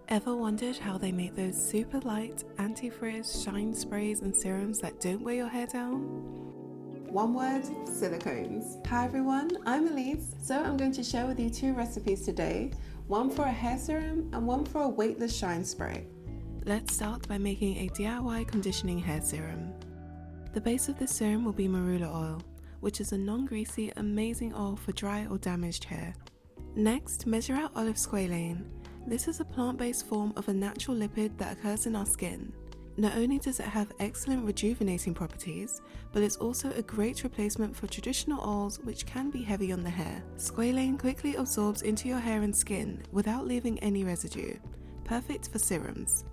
Ever wondered how they make those super light, anti-frizz shine sprays and serums that don't weigh your hair down? One word, silicones. Hi everyone, I'm Elise. So I'm going to share with you two recipes today, one for a hair serum and one for a weightless shine spray. Let's start by making a DIY conditioning hair serum. The base of this serum will be marula oil, which is a non-greasy, amazing oil for dry or damaged hair. Next, measure out olive squalane. This is a plant-based form of a natural lipid that occurs in our skin. Not only does it have excellent rejuvenating properties, but it's also a great replacement for traditional oils which can be heavy on the hair. Squalane quickly absorbs into your hair and skin without leaving any residue, perfect for serums.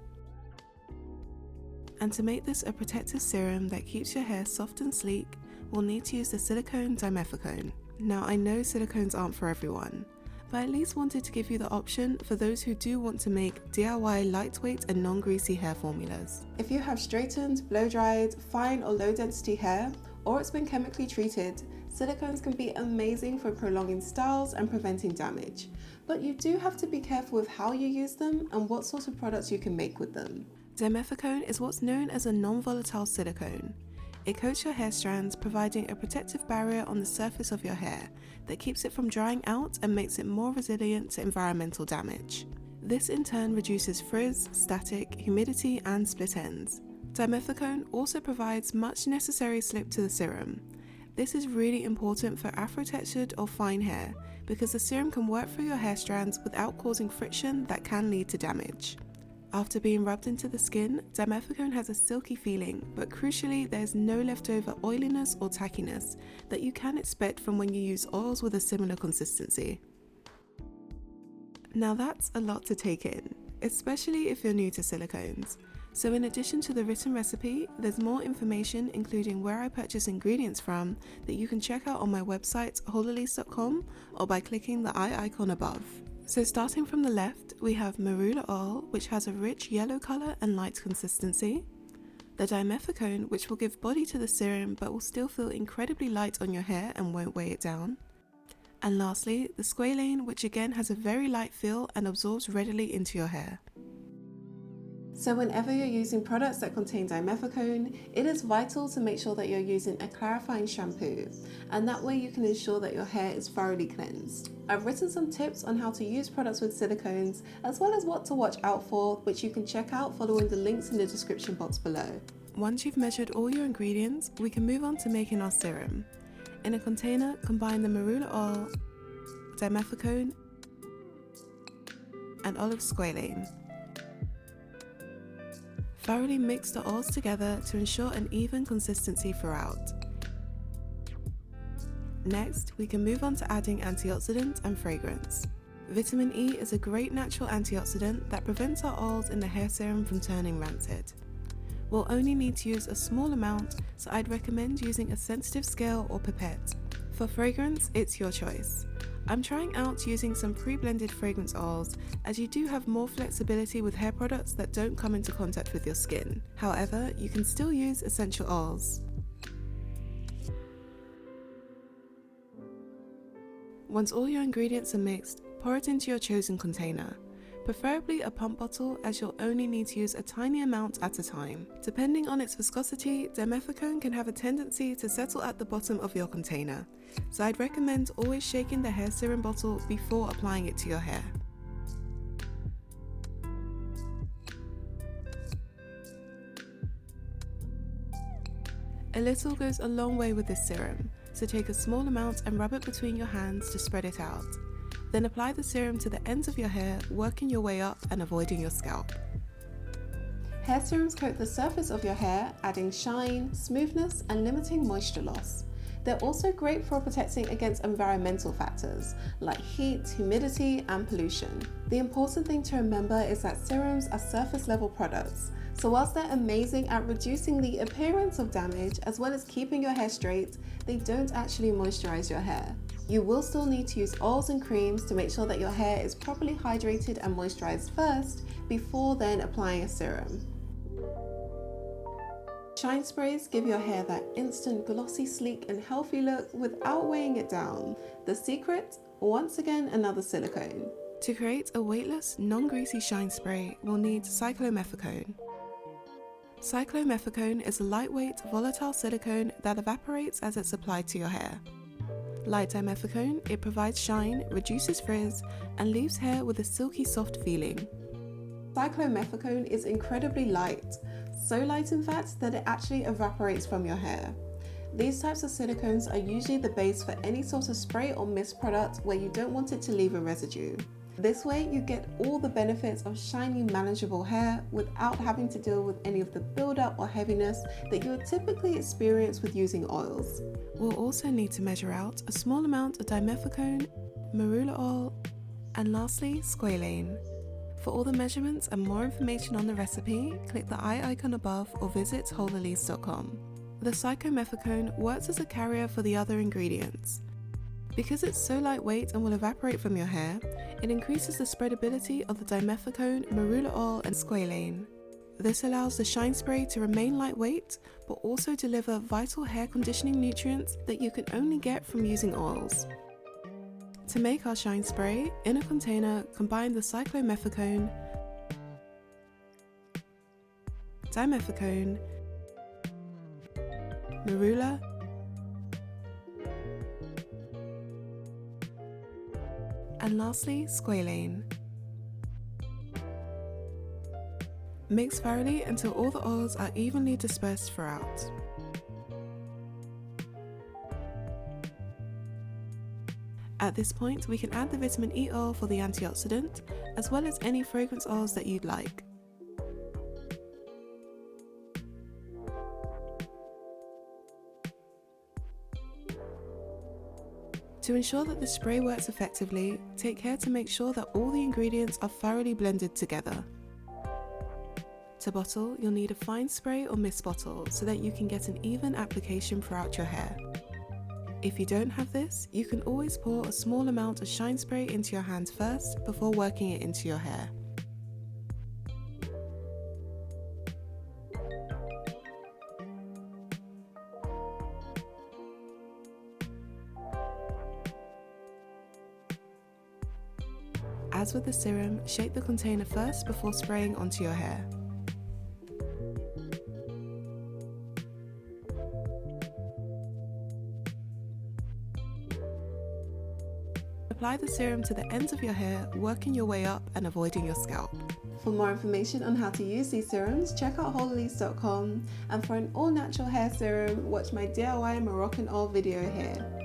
And to make this a protective serum that keeps your hair soft and sleek, we'll need to use the silicone Dimethicone. Now I know silicones aren't for everyone, but I at least wanted to give you the option for those who do want to make DIY lightweight and non-greasy hair formulas. If you have straightened, blow-dried, fine or low-density hair, or it's been chemically treated, silicones can be amazing for prolonging styles and preventing damage. But you do have to be careful with how you use them and what sort of products you can make with them. Dimethicone is what's known as a non-volatile silicone. It coats your hair strands, providing a protective barrier on the surface of your hair that keeps it from drying out and makes it more resilient to environmental damage. This in turn reduces frizz, static, humidity and split ends. Dimethicone also provides much necessary slip to the serum. This is really important for afro-textured or fine hair because the serum can work through your hair strands without causing friction that can lead to damage. After being rubbed into the skin, Dimethicone has a silky feeling, but crucially there's no leftover oiliness or tackiness that you can expect from when you use oils with a similar consistency. Now that's a lot to take in, especially if you're new to silicones. So in addition to the written recipe, there's more information including where I purchase ingredients from that you can check out on my website WholeElise.com or by clicking the eye icon above. So starting from the left, we have marula oil, which has a rich yellow color and light consistency. The Dimethicone, which will give body to the serum but will still feel incredibly light on your hair and won't weigh it down. And lastly, the squalane, which again has a very light feel and absorbs readily into your hair. So whenever you're using products that contain Dimethicone, it is vital to make sure that you're using a clarifying shampoo, and that way you can ensure that your hair is thoroughly cleansed. I've written some tips on how to use products with silicones, as well as what to watch out for, which you can check out following the links in the description box below. Once you've measured all your ingredients, we can move on to making our serum. In a container, combine the marula oil, Dimethicone, and olive squalane. Thoroughly mix the oils together to ensure an even consistency throughout. Next, we can move on to adding antioxidant and fragrance. Vitamin E is a great natural antioxidant that prevents our oils in the hair serum from turning rancid. We'll only need to use a small amount, so I'd recommend using a sensitive scale or pipette. For fragrance, it's your choice. I'm trying out using some pre-blended fragrance oils, as you do have more flexibility with hair products that don't come into contact with your skin. However, you can still use essential oils. Once all your ingredients are mixed, pour it into your chosen container. Preferably a pump bottle, as you'll only need to use a tiny amount at a time. Depending on its viscosity, Dimethicone can have a tendency to settle at the bottom of your container, so I'd recommend always shaking the hair serum bottle before applying it to your hair. A little goes a long way with this serum, so take a small amount and rub it between your hands to spread it out. Then apply the serum to the ends of your hair, working your way up and avoiding your scalp. Hair serums coat the surface of your hair, adding shine, smoothness and limiting moisture loss. They're also great for protecting against environmental factors like heat, humidity and pollution. The important thing to remember is that serums are surface level products, so whilst they're amazing at reducing the appearance of damage as well as keeping your hair straight, they don't actually moisturize your hair. You will still need to use oils and creams to make sure that your hair is properly hydrated and moisturized first, before then applying a serum. Shine sprays give your hair that instant glossy, sleek and healthy look without weighing it down. The secret? Once again, another silicone. To create a weightless, non-greasy shine spray, we'll need cyclomethicone. Cyclomethicone is a lightweight, volatile silicone that evaporates as it's applied to your hair. Like dimethicone, it provides shine, reduces frizz, and leaves hair with a silky soft feeling. Cyclomethicone is incredibly light, so light in fact that it actually evaporates from your hair. These types of silicones are usually the base for any sort of spray or mist product where you don't want it to leave a residue. This way you get all the benefits of shiny, manageable hair without having to deal with any of the buildup or heaviness that you would typically experience with using oils. We'll also need to measure out a small amount of dimethicone, marula oil, and lastly, squalane. For all the measurements and more information on the recipe, click the eye icon above or visit WholeElise.com. The cyclomethicone works as a carrier for the other ingredients. Because it's so lightweight and will evaporate from your hair, it increases the spreadability of the dimethicone, marula oil, and squalane. This allows the shine spray to remain lightweight, but also deliver vital hair conditioning nutrients that you can only get from using oils. To make our shine spray, in a container, combine the cyclomethicone, dimethicone, marula, and lastly, squalane. Mix thoroughly until all the oils are evenly dispersed throughout. At this point, we can add the vitamin E oil for the antioxidant, as well as any fragrance oils that you'd like. To ensure that the spray works effectively, take care to make sure that all the ingredients are thoroughly blended together. To bottle, you'll need a fine spray or mist bottle so that you can get an even application throughout your hair. If you don't have this, you can always pour a small amount of shine spray into your hands first before working it into your hair. As with the serum, shake the container first before spraying onto your hair. Apply the serum to the ends of your hair, working your way up and avoiding your scalp. For more information on how to use these serums, check out WholeElise.com, and for an all-natural hair serum, watch my DIY Moroccan oil video here.